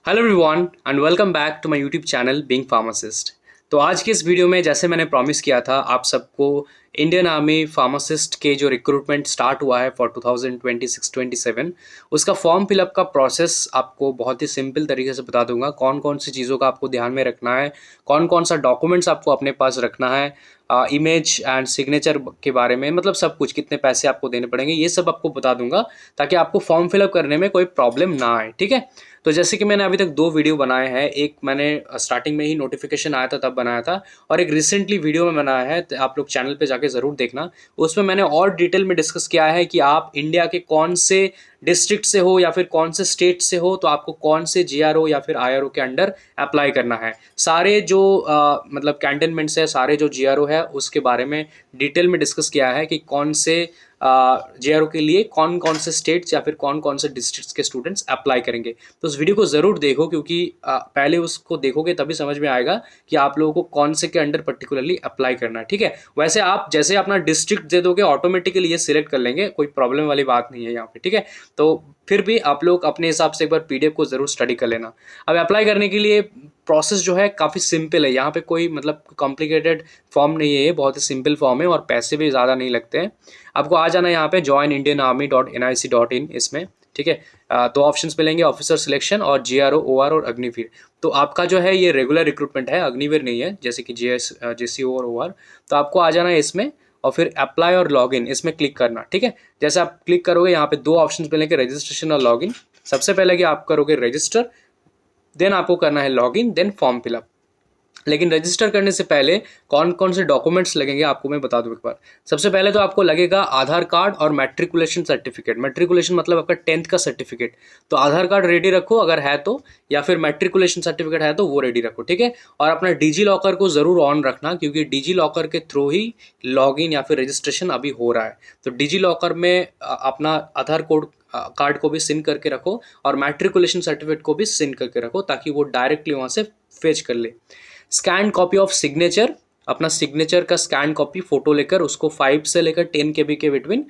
Hello everyone and welcome back to my YouTube channel being pharmacist. तो आज की इस वीडियो में जैसे मैंने प्रॉमिस किया था आप सबको इंडियन आर्मी फार्मासिस्ट के जो रिक्रूटमेंट स्टार्ट हुआ है फॉर 2026-27 उसका फॉर्म फिलअप का प्रोसेस आपको बहुत ही सिंपल तरीके से बता दूंगा। कौन कौन सी चीज़ों का आपको ध्यान में रखना है, कौन कौन सा डॉक्यूमेंट्स आपको अपने पास रखना है, इमेज एंड सिग्नेचर के बारे में, मतलब सब कुछ, कितने पैसे आपको देने पड़ेंगे, ये सब आपको बता दूंगा ताकि आपको फॉर्म फिलअप करने में कोई प्रॉब्लम ना आए। ठीक है, तो जैसे कि मैंने अभी तक दो वीडियो बनाए हैं, एक मैंने स्टार्टिंग में ही नोटिफिकेशन आया था तब बनाया था, और एक रिसेंटली वीडियो में बनाया है, तो आप लोग चैनल पे जाके ज़रूर देखना। उसमें मैंने और डिटेल में डिस्कस किया है कि आप इंडिया के कौन से डिस्ट्रिक्ट से हो या फिर कौन से स्टेट से हो तो आपको कौन से जीआरओ या फिर आईआरओ के अंडर अप्लाई करना है। सारे जो मतलब कैंटनमेंट्स है, सारे जो जीआरओ है उसके बारे में डिटेल में डिस्कस किया है कि कौन से जेआरओ के लिए कौन कौन से स्टेट्स या फिर कौन कौन से डिस्ट्रिक्ट्स के स्टूडेंट्स अप्लाई करेंगे। तो उस वीडियो को ज़रूर देखो क्योंकि पहले उसको देखोगे तभी समझ में आएगा कि आप लोगों को कौन से के अंडर पर्टिकुलरली अप्लाई करना है। ठीक है, वैसे आप जैसे अपना डिस्ट्रिक्ट दे दोगे ऑटोमेटिकली ये सिलेक्ट कर लेंगे, कोई प्रॉब्लम वाली बात नहीं है यहाँ पे। ठीक है, तो फिर भी आप लोग अपने हिसाब से एक बार पीडीएफ को ज़रूर स्टडी कर लेना। अब अप्लाई करने के लिए प्रोसेस जो है काफ़ी सिंपल है, यहाँ पे कोई मतलब कॉम्प्लिकेटेड फॉर्म नहीं है, ये बहुत ही सिंपल फॉर्म है और पैसे भी ज़्यादा नहीं लगते हैं। आपको आ जाना है यहाँ पे joinindianarmy.nic.in इसमें। ठीक है, दो ऑप्शंस मिलेंगे, ऑफिसर सिलेक्शन और जीआरओ, ओआर और अग्निवीर। तो आपका जो है ये रेगुलर रिक्रूटमेंट है, अग्निवीर नहीं है जैसे कि जेसीओ और ओआर। तो आपको आ जाना है इसमें और फिर अप्लाई और लॉगिन इसमें क्लिक करना। ठीक है, जैसे आप क्लिक करोगे यहाँ पे दो ऑप्शंस मिलेंगे, रजिस्ट्रेशन और लॉगिन। सबसे पहले कि आप करोगे रजिस्टर, देन आपको करना है लॉगिन, देन फॉर्म फिलअप। लेकिन रजिस्टर करने से पहले कौन कौन से डॉक्यूमेंट्स लगेंगे आपको मैं बता दूं एक बार। सबसे पहले तो आपको लगेगा आधार कार्ड और मैट्रिकुलेशन सर्टिफिकेट। मैट्रिकुलेशन मतलब आपका 10th का सर्टिफिकेट। तो आधार कार्ड रेडी रखो अगर है तो, या फिर मैट्रिकुलेशन सर्टिफिकेट है तो वो रेडी रखो। ठीक है, और अपना डिजी लॉकर को ज़रूर ऑन रखना क्योंकि डिजी लॉकर के थ्रू ही लॉगिन या फिर रजिस्ट्रेशन अभी हो रहा है। तो डिजी लॉकर में अपना आधार कार्ड को भी सिंक करके रखो और मैट्रिकुलेशन सर्टिफिकेट को भी सिंक करके रखो ताकि वो डायरेक्टली वहाँ से फेच कर ले। स्कैन कॉपी ऑफ सिग्नेचर, अपना सिग्नेचर का स्कैन कॉपी फोटो लेकर उसको 5 से लेकर 10 KB के बिटवीन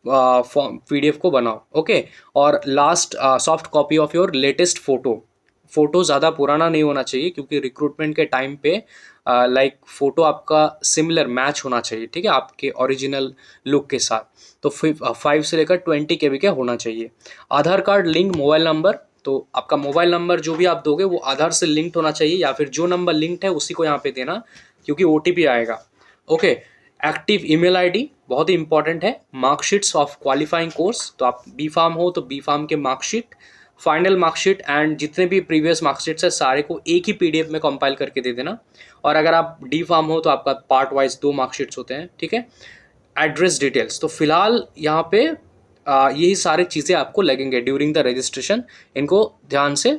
पीडीएफ को बनाओ। ओके, और last soft copy of your latest photo ज़्यादा पुराना नहीं होना चाहिए क्योंकि रिक्रूटमेंट के टाइम पे लाइक फोटो आपका सिमिलर मैच होना चाहिए। ठीक है, आपके ओरिजिनल लुक के साथ। तो 5 से लेकर 20 KB के होना चाहिए। आधार कार्ड लिंक मोबाइल नंबर, तो आपका मोबाइल नंबर जो भी आप दोगे वो आधार से लिंक्ड होना चाहिए या फिर जो नंबर लिंक्ड है उसी को यहाँ पे देना क्योंकि ओटीपी आएगा। ओके, एक्टिव ईमेल आईडी बहुत ही इंपॉर्टेंट है। मार्कशीट्स ऑफ क्वालिफाइंग कोर्स, तो आप बी फार्म हो तो बी फार्म के मार्कशीट, फाइनल मार्कशीट एंड जितने भी प्रीवियस मार्कशीट्स है सारे को एक ही पीडीएफ में कंपाइल करके दे देना। और अगर आप डी फार्म हो तो आपका पार्ट वाइज 2 मार्कशीट्स होते हैं। ठीक है, एड्रेस डिटेल्स, तो फिलहाल यहाँ पे यही सारी चीज़ें आपको लगेंगे ड्यूरिंग द रजिस्ट्रेशन। इनको ध्यान से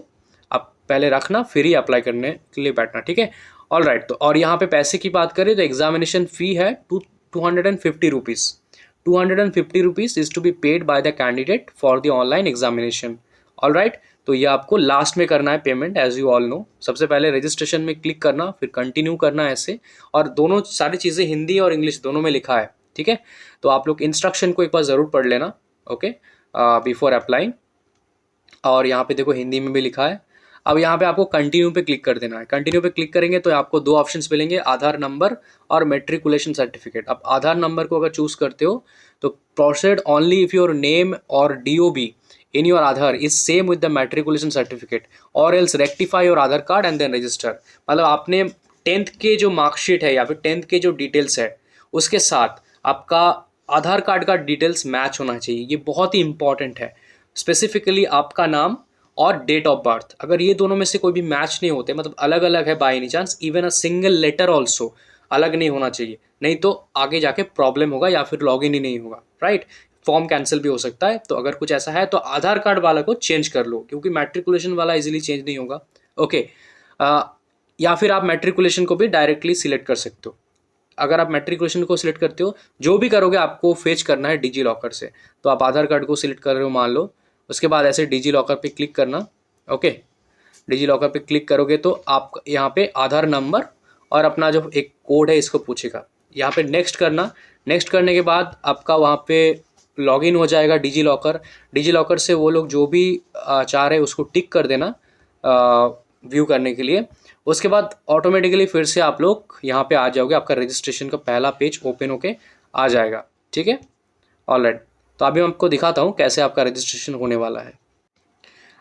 आप पहले रखना फिर ही अप्लाई करने के लिए बैठना। ठीक है, ऑल राइट। तो और यहाँ पे पैसे की बात करें तो एग्जामिनेशन फ़ी है 250 rupees. 250 rupees is to be paid by the candidate for the online examination. All right, तो ये आपको लास्ट में करना है payment, as you all know. सबसे पहले रजिस्ट्रेशन में क्लिक करना, फिर कंटिन्यू करना ऐसे, और दोनों सारी चीज़ें हिंदी और इंग्लिश दोनों में लिखा है। ठीक है, तो आप लोग इंस्ट्रक्शन को एक बार ज़रूर पढ़ लेना। Okay, before applying. और यहाँ पे देखो हिंदी में भी लिखा है। अब यहाँ पे आपको कंटिन्यू पे क्लिक कर देना है। कंटिन्यू पे क्लिक करेंगे तो आपको दो ऑप्शंस मिलेंगे, आधार नंबर और मेट्रिकुलेशन सर्टिफिकेट। अब आधार नंबर को अगर चूज करते हो तो proceed only if your name और DOB in your Aadhaar is same with the matriculation certificate और else rectify your Aadhaar card and then register. मतलब आपने 10th के जो मार्कशीट है या फिर 10th के जो डिटेल्स है उसके साथ आपका आधार कार्ड का डिटेल्स मैच होना चाहिए। ये बहुत ही इंपॉर्टेंट है। स्पेसिफिकली आपका नाम और डेट ऑफ बर्थ, अगर ये दोनों में से कोई भी मैच नहीं होते, मतलब अलग अलग है by any chance, even a single letter also अलग नहीं होना चाहिए, नहीं तो आगे जाके प्रॉब्लम होगा या फिर लॉगिन ही नहीं होगा। राइट, फॉर्म कैंसिल भी हो सकता है। तो अगर कुछ ऐसा है तो आधार कार्ड वाला को चेंज कर लो क्योंकि मैट्रिकुलेशन वाला इजीली चेंज नहीं होगा। ओके, या फिर आप मैट्रिकुलेशन को भी डायरेक्टली सिलेक्ट कर सकते हो। अगर आप मैट्रिकुलेशन को सिलेक्ट करते हो, जो भी करोगे आपको फेच करना है डिजी लॉकर से। तो आप आधार कार्ड को सिलेक्ट कर रहे हो मान लो, उसके बाद ऐसे डिजी लॉकर पे क्लिक करना। ओके, डिजी लॉकर पे क्लिक करोगे तो आप यहाँ पे आधार नंबर और अपना जो एक कोड है इसको पूछेगा, यहाँ पे नेक्स्ट करना। नेक्स्ट करने के बाद आपका वहाँ पे लॉगिन हो जाएगा डिजी लॉकर। डिजी लॉकर से वो लोग जो भी चाह रहे हैं उसको टिक कर देना। व्यू करने के लिए। उसके बाद ऑटोमेटिकली फिर से आप लोग यहाँ पे आ जाओगे, आपका रजिस्ट्रेशन का पहला पेज ओपन होके आ जाएगा। ठीक है, ऑलराइट। तो अभी मैं आपको दिखाता हूँ कैसे आपका रजिस्ट्रेशन होने वाला है।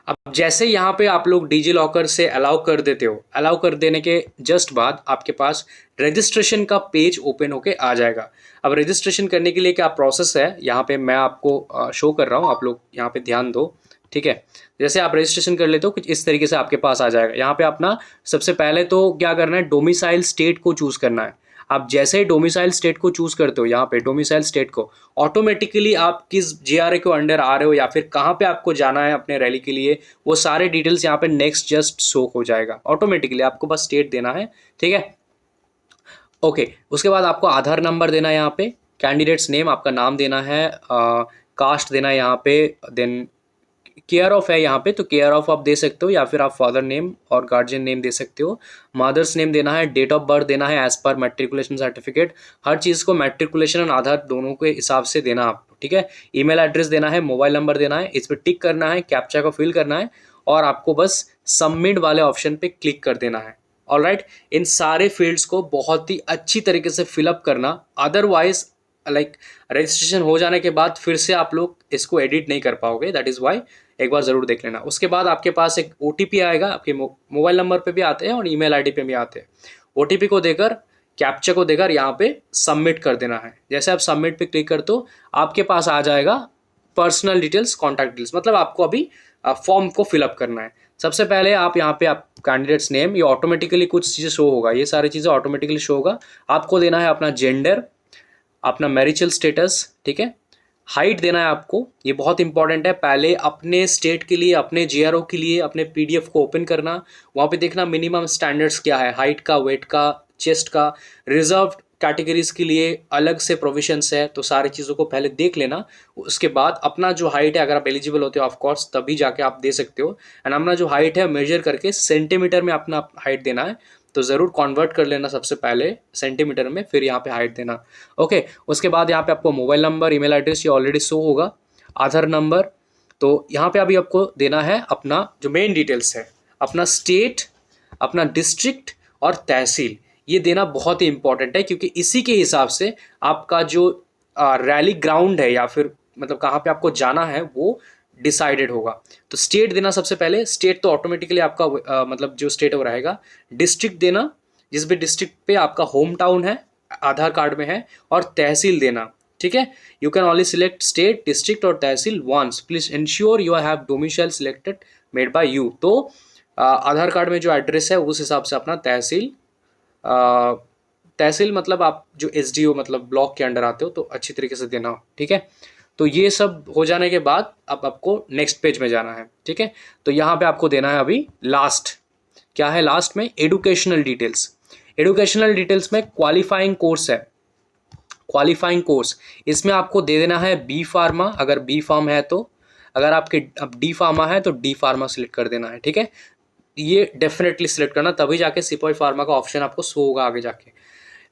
अब जैसे यहाँ पे आप लोग डिजी लॉकर से अलाउ कर देते हो, अलाउ कर देने के जस्ट बाद आपके पास रजिस्ट्रेशन का पेज ओपन होके आ जाएगा। अब रजिस्ट्रेशन करने के लिए क्या प्रोसेस है, यहाँ पे मैं आपको शो कर रहा हूँ, आप लोग यहाँ पे ध्यान दो। ठीक है, जैसे आप रजिस्ट्रेशन कर लेते हो कुछ इस तरीके से आपके पास आ जाएगा। यहाँ पे अपना सबसे पहले तो क्या करना है, डोमिसाइल स्टेट को चूज करना है। आप जैसे ही डोमिसाइल स्टेट को चूज करते हो, यहाँ पे डोमिसाइल स्टेट को, ऑटोमेटिकली आप किस जीआरए के अंडर आ रहे हो या फिर कहाँ पे आपको जाना है अपने रैली के लिए, वो सारे डिटेल्स यहाँ पे नेक्स्ट जस्ट शो हो जाएगा ऑटोमेटिकली। आपको बस स्टेट देना है। ठीक है, ओके। उसके बाद आपको आधार नंबर देना है, यहाँ पे कैंडिडेट्स नेम, आपका नाम देना है, कास्ट देना है यहाँ पे, देन केयर ऑफ है यहाँ पे तो केयर ऑफ आप दे सकते हो, या फिर आप फादर नेम और गार्जियन नेम दे सकते हो। मदर्स नेम देना है, डेट ऑफ बर्थ देना है एज पर मैट्रिकुलेशन सर्टिफिकेट। हर चीज़ को मैट्रिकुलेशन और आधार दोनों के हिसाब से देना आपको। ठीक है, ईमेल एड्रेस देना है, मोबाइल नंबर देना है, इस पर टिक करना है, कैप्चा को फिल करना है और आपको बस सबमिट वाले ऑप्शन पे क्लिक कर देना है। ऑलराइट, इन सारे फील्ड्स को बहुत ही अच्छी तरीके से फिलअप करना, अदरवाइज रजिस्ट्रेशन हो जाने के बाद फिर से आप लोग इसको एडिट नहीं कर पाओगे। दैट इज़ वाई एक बार ज़रूर देख लेना। उसके बाद आपके पास एक OTP आएगा, आपके मोबाइल नंबर पे भी आते हैं और ईमेल आईडी पे भी आते हैं। OTP को देकर, कैप्चा को देकर यहाँ पे सबमिट कर देना है। जैसे आप सबमिट पे क्लिक करते हो, आपके पास आ जाएगा पर्सनल डिटेल्स, कॉन्टैक्ट डिटेल्स, मतलब आपको अभी फॉर्म को फिलअप करना है। सबसे पहले आप यहाँ पे आप कैंडिडेट्स नेम, ये ऑटोमेटिकली कुछ चीज़ें शो होगा, ये सारी चीज़ें ऑटोमेटिकली शो होगा। आपको देना है अपना जेंडर, अपना मैरिटल स्टेटस। ठीक है, हाइट देना है आपको, ये बहुत इंपॉर्टेंट है। पहले अपने स्टेट के लिए, अपने जीआरओ के लिए अपने PDF को ओपन करना, वहाँ पे देखना मिनिमम स्टैंडर्ड्स क्या है, हाइट का, वेट का, चेस्ट का। रिजर्व कैटेगरीज के लिए अलग से प्रोविजंस है, तो सारी चीज़ों को पहले देख लेना। उसके बाद अपना जो हाइट है, अगर आप एलिजिबल होते हो ऑफकोर्स तभी जाके आप दे सकते हो। एंड अपना जो हाइट है मेजर करके सेंटीमीटर में अपना हाइट देना है, तो ज़रूर कन्वर्ट कर लेना सबसे पहले सेंटीमीटर में, फिर यहाँ पे हाइट देना। ओके, उसके बाद यहाँ पे आपको मोबाइल नंबर, ईमेल एड्रेस ये ऑलरेडी शो होगा, आधार नंबर। तो यहाँ पे अभी आपको देना है अपना जो मेन डिटेल्स है, अपना स्टेट, अपना डिस्ट्रिक्ट और तहसील। ये देना बहुत ही इंपॉर्टेंट है, क्योंकि इसी के हिसाब से आपका जो रैली ग्राउंड है या फिर मतलब कहाँ पे आपको जाना है वो डिसाइडेड होगा। तो स्टेट देना सबसे पहले, स्टेट तो ऑटोमेटिकली आपका मतलब जो स्टेट है वो रहेगा। डिस्ट्रिक्ट देना, जिस भी डिस्ट्रिक्ट पे आपका होम टाउन है, आधार कार्ड में है, और तहसील देना। ठीक है, you can only select state, district और tehsil once, please ensure you have domicile selected made by you. तो आधार कार्ड में जो एड्रेस है उस हिसाब से अपना तहसील, तहसील मतलब आप जो SDO मतलब ब्लॉक के अंडर आते हो, तो अच्छी तरीके से देना हो। ठीक है, तो ये सब हो जाने के बाद अब आपको नेक्स्ट पेज में जाना है। ठीक है, तो यहाँ पे आपको देना है अभी लास्ट, क्या है लास्ट में, एडुकेशनल डिटेल्स। एडुकेशनल डिटेल्स में क्वालिफाइंग कोर्स है, क्वालिफाइंग कोर्स, इसमें आपको दे देना है B फार्मा, अगर B फार्म है तो। अगर आपके अब D फार्मा है तो D फार्मा सिलेक्ट कर देना है। ठीक है, ये डेफिनेटली सिलेक्ट करना, तभी जाके सिपाही फार्मा का ऑप्शन आपको शो होगा आगे जाके।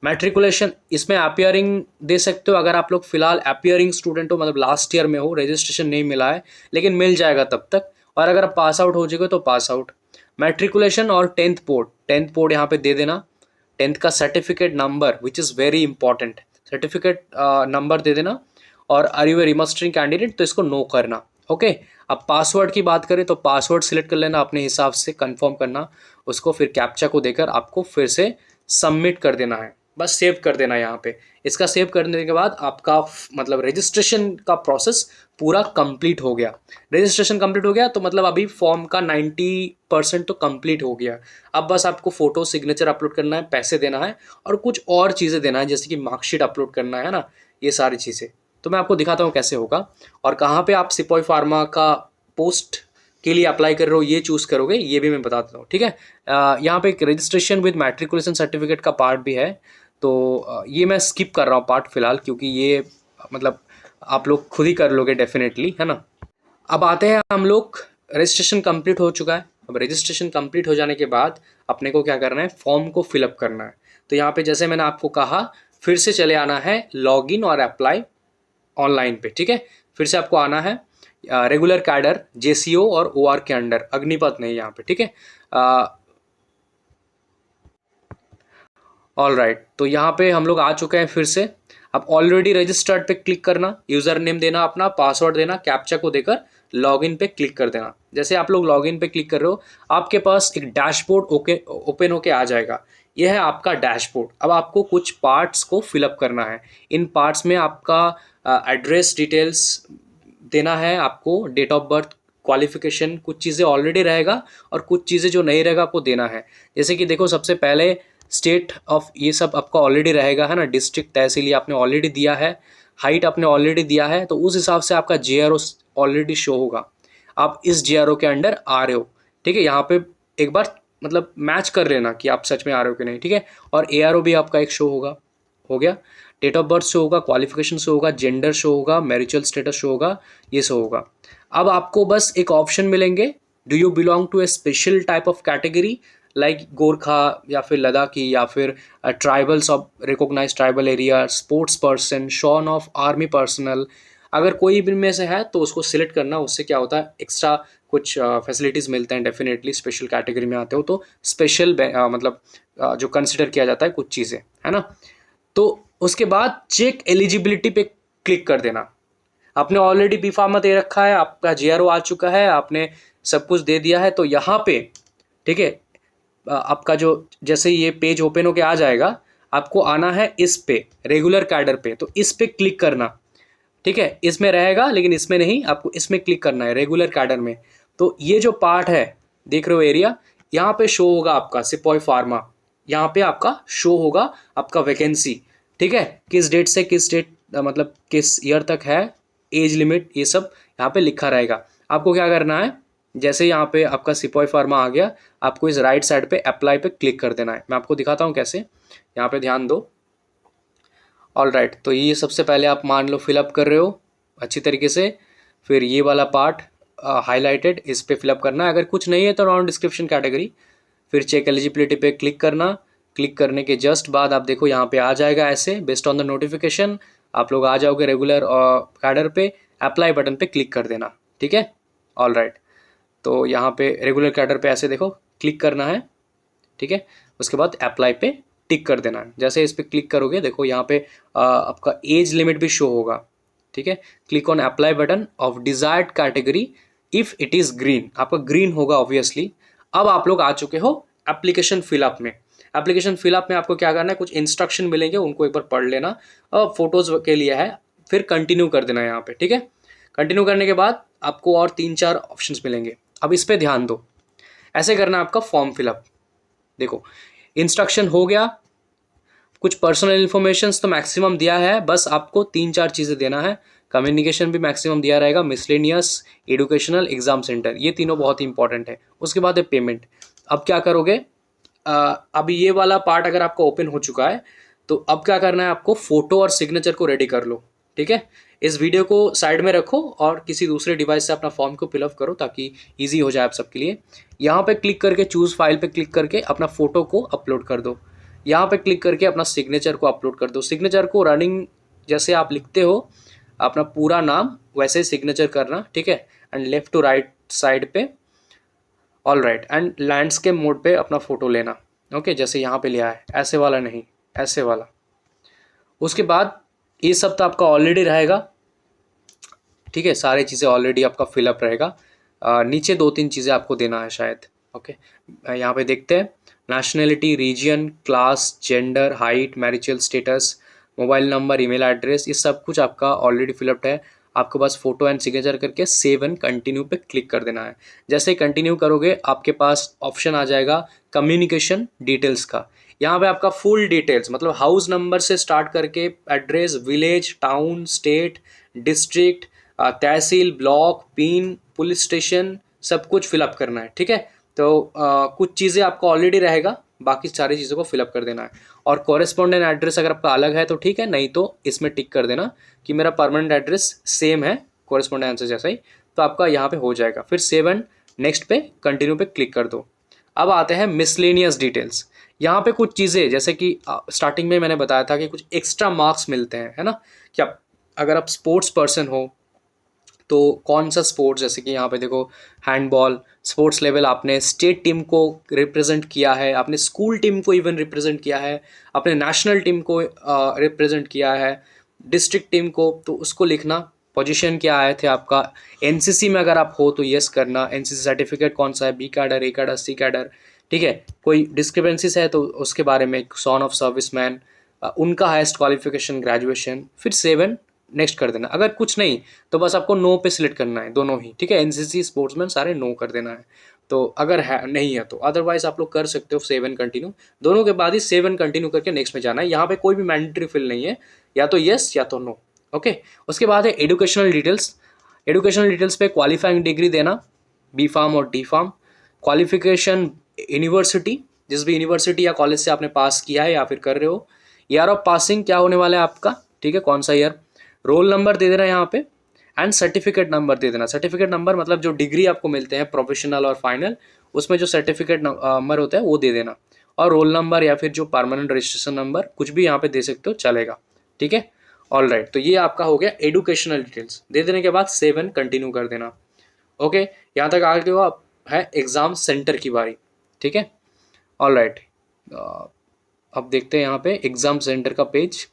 मैट्रिकुलेशन, इसमें अपियरिंग दे सकते हो, अगर आप लोग फिलहाल अपियरिंग स्टूडेंट हो, मतलब लास्ट ईयर में हो, रजिस्ट्रेशन नहीं मिला है लेकिन मिल जाएगा तब तक, और अगर आप पास आउट हो जाएगा तो पास आउट। मैट्रिकुलेशन और 10th बोर्ड, 10th बोर्ड यहाँ पे दे देना, 10th का certificate number which is very important, certificate number दे देना। और are you a remastering candidate, तो इसको नो करना। ओके, अब पासवर्ड की बात करें तो पासवर्ड सिलेक्ट कर लेना अपने हिसाब से, कंफर्म करना उसको, फिर कैप्चा को देकर आपको फिर से सबमिट कर देना है, बस सेव कर देना है यहाँ पे। इसका सेव करने के बाद आपका मतलब रजिस्ट्रेशन का प्रोसेस पूरा कंप्लीट हो गया। रजिस्ट्रेशन कंप्लीट हो गया तो मतलब अभी फॉर्म का 90% तो कंप्लीट हो गया। अब बस आपको फोटो, सिग्नेचर अपलोड करना है, पैसे देना है और कुछ और चीज़ें देना है, जैसे कि मार्कशीट अपलोड करना है ना, ये सारी चीज़ें। तो मैं आपको दिखाता हूँ कैसे होगा और कहाँ पे आप सिपाही फार्मा का पोस्ट के लिए अप्लाई कर रहे हो ये चूज़ करोगे, ये भी मैं बता देता हूँ। ठीक है, यहाँ पे एक रजिस्ट्रेशन विद मैट्रिकुलेशन सर्टिफिकेट का पार्ट भी है, तो ये मैं स्किप कर रहा हूँ पार्ट फिलहाल, क्योंकि ये मतलब आप लोग खुद ही कर लोगे डेफिनेटली, है ना। अब आते हैं हम लोग, रजिस्ट्रेशन कंप्लीट हो चुका है। अब रजिस्ट्रेशन कंप्लीट हो जाने के बाद अपने को क्या करना है, फॉर्म को फिलअप करना है। तो यहाँ पे जैसे मैंने आपको कहा, फिर से चले आना है लॉगिन और अप्लाई ऑनलाइन पे। ठीक है, फिर से आपको आना है, रेगुलर कैडर, जेसीओ और ओआर के अंडर, अग्निपथ नहीं यहाँ पे, ठीक है। ऑल राइट, तो यहाँ पे हम लोग आ चुके हैं फिर से। अब ऑलरेडी रजिस्टर्ड पे क्लिक करना, यूज़र नेम देना, अपना पासवर्ड देना, कैप्चा को देकर लॉगिन पे क्लिक कर देना। जैसे आप लोग लॉगिन पे क्लिक कर रहे हो, आपके पास एक डैशबोर्ड ओपन होके आ जाएगा। यह है आपका डैशबोर्ड। अब आपको कुछ पार्ट्स को फिलअप करना है। इन पार्ट्स में आपका एड्रेस डिटेल्स देना है, आपको डेट ऑफ बर्थ, क्वालिफिकेशन, कुछ चीज़ें ऑलरेडी रहेगा और कुछ चीज़ें जो नहीं रहेगा आपको देना है। जैसे कि देखो, सबसे पहले स्टेट ऑफ ये सब आपका ऑलरेडी रहेगा, है ना। डिस्ट्रिक्ट, तहसील ये आपने ऑलरेडी दिया है। हाइट आपने ऑलरेडी दिया है, तो उस हिसाब से आपका जेआरओ ऑलरेडी शो होगा। आप इस जेआरओ के अंडर आ रहे हो, ठीक है। यहाँ पे एक बार मतलब मैच कर लेना कि आप सच में आ रहे हो कि नहीं, ठीक है। और एआरओ भी आपका एक शो होगा, हो गया। डेट ऑफ बर्थ शो होगा, क्वालिफिकेशन शो होगा, जेंडर शो होगा, मैरिटल स्टेटस शो होगा, ये शो होगा। अब आपको बस एक ऑप्शन मिलेंगे, do you belong to a special type of category like Gorkha या फिर लद्दाखी या फिर tribals of recognize tribal area, sports person, son of army personnel. अगर कोई भी में से है तो उसको सिलेक्ट करना। उससे क्या होता है, एक्स्ट्रा कुछ फैसिलिटीज़ मिलते हैं डेफिनेटली। स्पेशल कैटेगरी में आते हो तो स्पेशल मतलब जो कंसिडर किया जाता है कुछ चीज़ें, है ना। तो उसके बाद चेक एलिजिबिलिटी पे क्लिक कर देना। आपने ऑलरेडी बी फार्मा दे रखा है, आपका जेआरओ आ चुका है, आपने सब कुछ दे दिया है, तो यहाँ पे ठीक है, आपका जो जैसे ये पेज ओपन होके आ जाएगा, आपको आना है इस पे रेगुलर कैडर पे, तो इस पे क्लिक करना, ठीक है। इसमें रहेगा लेकिन इसमें नहीं, आपको इसमें क्लिक करना है रेगुलर कैडर में। तो ये जो पार्ट है, देख रहे हो एरिया, यहाँ पे शो होगा आपका सिपॉय फार्मा। यहाँ पे आपका शो होगा आपका वैकेंसी, ठीक है। किस डेट से किस डेट, मतलब किस ईयर तक है, एज लिमिट, ये सब यहाँ पे लिखा रहेगा। आपको क्या करना है, जैसे यहाँ पे आपका सिपॉय फार्मा आ गया, आपको इस राइट साइड पे अप्लाई पे क्लिक कर देना है। मैं आपको दिखाता हूँ कैसे, यहाँ पे ध्यान दो। ऑल राइट, तो ये सबसे पहले आप मान लो फिलअप कर रहे हो अच्छी तरीके से। फिर ये वाला पार्ट हाईलाइटेड, इस पे फिलअप करना है। अगर कुछ नहीं है तो नॉन डिस्क्रिप्शन कैटेगरी। फिर चेक एलिजिबिलिटी पे क्लिक करना। क्लिक करने के जस्ट बाद आप देखो यहाँ पे आ जाएगा ऐसे, बेस्ड ऑन द नोटिफिकेशन आप लोग आ जाओगे रेगुलर कैडर पे। अप्लाई बटन पे क्लिक कर देना, ठीक है। ऑल राइट, तो यहाँ पे रेगुलर कैडर पे ऐसे देखो क्लिक करना है, ठीक है। उसके बाद अप्लाई पे टिक कर देना है। जैसे इस पर क्लिक करोगे, देखो यहाँ पे आपका एज लिमिट भी शो होगा, ठीक है। Click on apply button of desired category if it is green, आपका ग्रीन होगा ऑब्वियसली। अब आप लोग आ चुके हो एप्लीकेशन फिलअप में। एप्लीकेशन फिलअप में आपको क्या करना है, कुछ इंस्ट्रक्शन मिलेंगे, उनको एक बार पढ़ लेना। फोटोज़ के लिए है, फिर कंटिन्यू कर देना यहाँ पे, ठीक है। कंटिन्यू करने के बाद आपको और 3-4 ऑप्शंस मिलेंगे। अब इस पर ध्यान दो, ऐसे करना है आपका फॉर्म फिलअप। देखो, इंस्ट्रक्शन हो गया, कुछ पर्सनल इन्फॉर्मेशन तो मैक्सिमम दिया है, बस आपको 3-4 चीज़ें देना है। कम्युनिकेशन भी मैक्सिमम दिया रहेगा, मिसलेनियस, एडुकेशनल, एग्जाम सेंटर, ये तीनों बहुत ही इंपॉर्टेंट है। उसके बाद है पेमेंट। अब क्या करोगे, अभी ये वाला पार्ट अगर आपका ओपन हो चुका है, तो अब क्या करना है, आपको फोटो और सिग्नेचर को रेडी कर लो, ठीक है। इस वीडियो को साइड में रखो और किसी दूसरे डिवाइस से अपना फॉर्म को फिलअप करो ताकि ईजी हो जाए आप सबके लिए। यहाँ पे क्लिक करके चूज़ फाइल पे क्लिक करके अपना फ़ोटो को अपलोड कर दो। यहाँ पे क्लिक करके अपना सिग्नेचर को अपलोड कर दो। सिग्नेचर को रनिंग जैसे आप लिखते हो अपना पूरा नाम, वैसे ही सिग्नेचर करना, ठीक है। And left to right side पे, all right, and landscape mode पे अपना फ़ोटो लेना, ओके। जैसे यहाँ पे लिया है, ऐसे वाला नहीं, ऐसे वाला। उसके बाद ये सब तो आपका ऑलरेडी रहेगा, ठीक है। सारी चीज़ें ऑलरेडी आपका फिलअप रहेगा। नीचे 2-3 चीज़ें आपको देना है शायद, ओके। यहाँ पे देखते हैं, nationality, region, class, gender, height, marital status, mobile number, email address, ये सब कुछ आपका ऑलरेडी फिलअप है। आपको बस फोटो एंड सिग्नेचर करके सेव एंड कंटिन्यू पे क्लिक कर देना है। जैसे ही कंटिन्यू करोगे, आपके पास ऑप्शन आ जाएगा कम्युनिकेशन डिटेल्स का। यहाँ पे आपका फुल डिटेल्स, मतलब हाउस नंबर से स्टार्ट करके address, village, town, state, district, tehsil, block, pin, police station, सब कुछ फिलअप करना है, ठीक है। तो कुछ चीज़ें आपका ऑलरेडी रहेगा, बाकी सारी चीज़ों को फिलअप कर देना है। और कॉरेस्पॉन्डेंट एड्रेस अगर आपका अलग है तो ठीक है, नहीं तो इसमें टिक कर देना कि मेरा परमानेंट एड्रेस सेम है कॉरेस्पॉन्डेंट आंसर जैसा ही, तो आपका यहाँ पे हो जाएगा। फिर सेव एंड नेक्स्ट पे कंटिन्यू पे क्लिक कर दो। अब आते हैं मिसलेनियस डिटेल्स। यहाँ पे कुछ चीज़ें, जैसे कि स्टार्टिंग में मैंने बताया था कि कुछ एक्स्ट्रा मार्क्स मिलते हैं, है ना। कि आप अगर आप स्पोर्ट्स पर्सन हो तो कौन सा स्पोर्ट्स, जैसे कि यहाँ पे देखो हैंडबॉल स्पोर्ट्स लेवल आपने स्टेट टीम को रिप्रेजेंट किया है, आपने स्कूल टीम को इवन रिप्रेजेंट किया है, आपने नेशनल टीम को रिप्रेजेंट किया है, डिस्ट्रिक्ट टीम को, तो उसको लिखना। पोजीशन क्या आए थे आपका, एनसीसी में अगर आप हो तो यस करना, एनसीसी सर्टिफिकेट कौन सा है, बी कैडर, ए कैडर, सी कैडर, ठीक है। कोई डिस्क्रिपेंसीज है तो उसके बारे में, सॉन ऑफ सर्विसमैन, उनका हाईएस्ट क्वालिफिकेशन ग्रेजुएशन, फिर 7 नेक्स्ट कर देना। अगर कुछ नहीं तो बस आपको नो पे सिलेक्ट करना है, दोनों ही, ठीक है। एनसीसी स्पोर्ट्समैन सारे नो कर देना है। तो अगर है नहीं है तो अदरवाइज आप लोग कर सकते हो 7 कंटिन्यू, दोनों के बाद ही 7 कंटिन्यू करके नेक्स्ट में जाना है। यहाँ पे कोई भी मैंडेटरी फिल नहीं है, या तो यस या तो नो, ओके। उसके बाद है एजुकेशनल डिटेल्स। एजुकेशनल डिटेल्स पे क्वालिफाइंग डिग्री देना, बी फार्म और डी फार्म, क्वालिफिकेशन यूनिवर्सिटी, जिस भी यूनिवर्सिटी या कॉलेज से आपने पास किया है या फिर कर रहे हो, ईयर ऑफ पासिंग क्या होने वाला है आपका, ठीक है, कौन सा ईयर, रोल नंबर दे देना यहाँ पे, एंड सर्टिफिकेट नंबर दे देना। सर्टिफिकेट नंबर मतलब जो डिग्री आपको मिलते हैं प्रोफेशनल और फाइनल, उसमें जो सर्टिफिकेट नंबर होता है वो दे देना, और रोल नंबर या फिर जो परमानेंट रजिस्ट्रेशन नंबर कुछ भी यहाँ पे दे सकते हो, चलेगा, ठीक है। ऑल राइट, तो ये आपका हो गया एजुकेशनल डिटेल्स। दे देने के बाद 7 कंटिन्यू कर देना, ओके। यहाँ तक आगे हुआ है एग्जाम सेंटर की बारी, ठीक है। ऑल राइट, अब देखते हैं यहाँ पे एग्जाम सेंटर का page.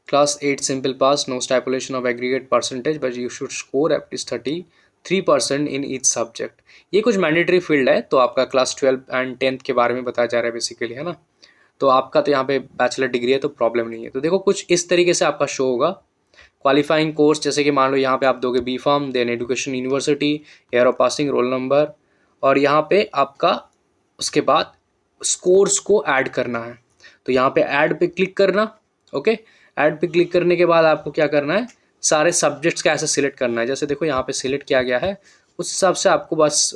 Class 8 simple pass, no stipulation of aggregate percentage, but you should score at least 33% in each subject. ये कुछ मैंडेटरी फील्ड है, तो आपका क्लास 12 एंड 10th के बारे में बताया जा रहा है बेसिकली, है ना। तो आपका तो यहाँ पे बैचलर डिग्री है तो प्रॉब्लम नहीं है। तो देखो कुछ इस तरीके से आपका शो होगा। क्वालिफाइंग कोर्स, जैसे कि मान लो यहाँ पे आप दोगे B form, then education university, year of passing, roll number, और यहाँ पे आपका उसके बाद स्कोर्स को ऐड करना है। तो यहाँ पे ऐड पे क्लिक करना, ओके। ऐड पे क्लिक करने के बाद आपको क्या करना है, सारे सब्जेक्ट्स का ऐसे सिलेक्ट करना है। जैसे देखो यहाँ पे सिलेक्ट किया गया है, उस हिसाब से आपको बस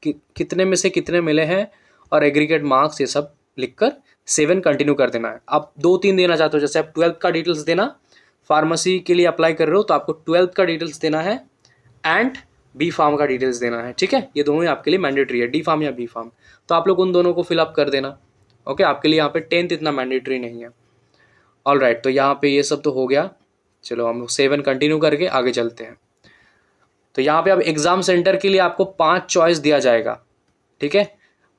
कितने में से कितने मिले हैं और एग्रीगेट मार्क्स ये सब लिखकर 7 कंटिन्यू कर देना है। आप 2-3 देना चाहते हो, जैसे आप 12th का डिटेल्स देना, फार्मेसी के लिए अप्लाई कर रहे हो तो आपको 12th का डिटेल्स देना है एंड बी फार्म का डिटेल्स देना है, ठीक है। ये दोनों ही आपके लिए मैंडेटरी है, डी फार्म या बी फार्म, तो आप लोग उन दोनों को फिलअप कर देना, ओके। आपके लिए यहाँ पे 10th इतना मैंडेटरी नहीं है। ऑल राइट, तो यहाँ पे ये सब तो हो गया। चलो हम लोग 7 कंटिन्यू करके आगे चलते हैं। तो यहाँ पे अब एग्जाम सेंटर के लिए आपको 5 चॉइस दिया जाएगा, ठीक है।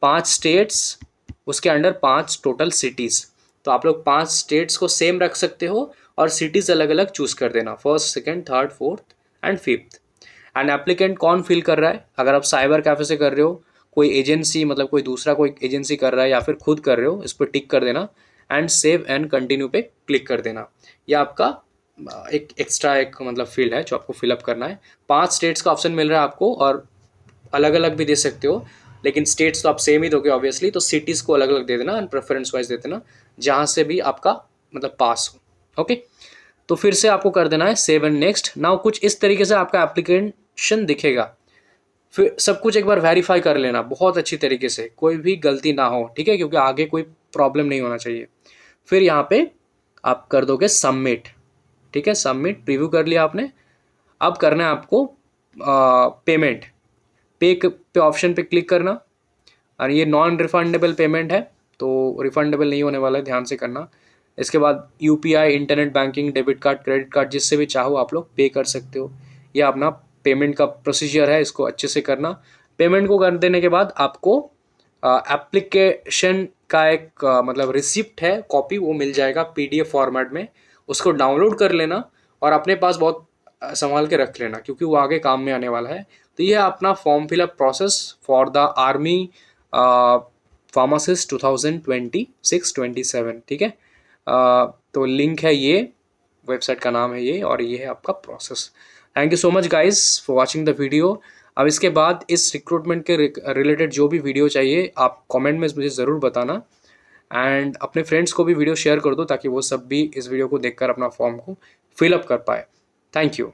5 स्टेट्स, उसके अंडर 5 टोटल सिटीज़। तो आप लोग 5 स्टेट्स को सेम रख सकते हो और सिटीज़ अलग अलग चूज़ कर देना, first, second, third, fourth and fifth. And applicant कौन फिल कर रहा है, अगर आप साइबर कैफे से कर रहे हो, कोई एजेंसी मतलब कोई दूसरा कोई एजेंसी कर रहा है या फिर खुद कर रहे हो, इस पर टिक कर देना एंड सेव एंड कंटिन्यू पे क्लिक कर देना। यह आपका एक एक्स्ट्रा एक मतलब फील्ड है जो आपको फिलअप करना है। 5 स्टेट्स का ऑप्शन मिल रहा है आपको, और अलग अलग भी दे सकते हो, लेकिन स्टेट्स तो आप सेम ही दोगे ऑब्वियसली, तो सिटीज़ को अलग अलग दे देना एंड प्रेफरेंस वाइज दे देना, जहाँ से भी आपका मतलब पास हो, ओके। तो फिर से आपको कर देना है 7 नेक्स्ट। नाउ कुछ इस तरीके से आपका एप्लीकेशन दिखेगा। फिर सब कुछ एक बार वेरीफाई कर लेना बहुत अच्छी तरीके से, कोई भी गलती ना हो, ठीक है, क्योंकि आगे कोई प्रॉब्लम नहीं होना चाहिए। फिर यहाँ पे आप कर दोगे सबमिट, ठीक है। सबमिट प्रीव्यू कर लिया आपने। अब करना है आपको पेमेंट, पे ऑप्शन पे क्लिक करना, और ये नॉन रिफंडेबल पेमेंट है तो रिफंडेबल नहीं होने वाला है, ध्यान से करना। इसके बाद UPI, internet banking, debit card, credit card, जिससे भी चाहो आप लोग पे कर सकते हो। ये अपना पेमेंट का प्रोसीजर है, इसको अच्छे से करना। पेमेंट को कर देने के बाद आपको एप्लीकेशन का एक मतलब रिसिप्ट है, कॉपी, वो मिल जाएगा पीडीएफ फॉर्मेट में। उसको डाउनलोड कर लेना और अपने पास बहुत संभाल के रख लेना, क्योंकि वो आगे काम में आने वाला है। तो ये अपना form fill up process for the army pharmacist 2026-27, ठीक है। तो लिंक है ये, वेबसाइट का नाम है ये, और ये है आपका process. Thank you so much guys for watching the video. अब इसके बाद इस रिक्रूटमेंट के रिलेटेड जो भी वीडियो चाहिए आप कमेंट में मुझे ज़रूर बताना, एंड अपने फ्रेंड्स को भी वीडियो शेयर कर दो ताकि वो सब भी इस वीडियो को देखकर अपना फॉर्म को फिलअप कर पाए। Thank you.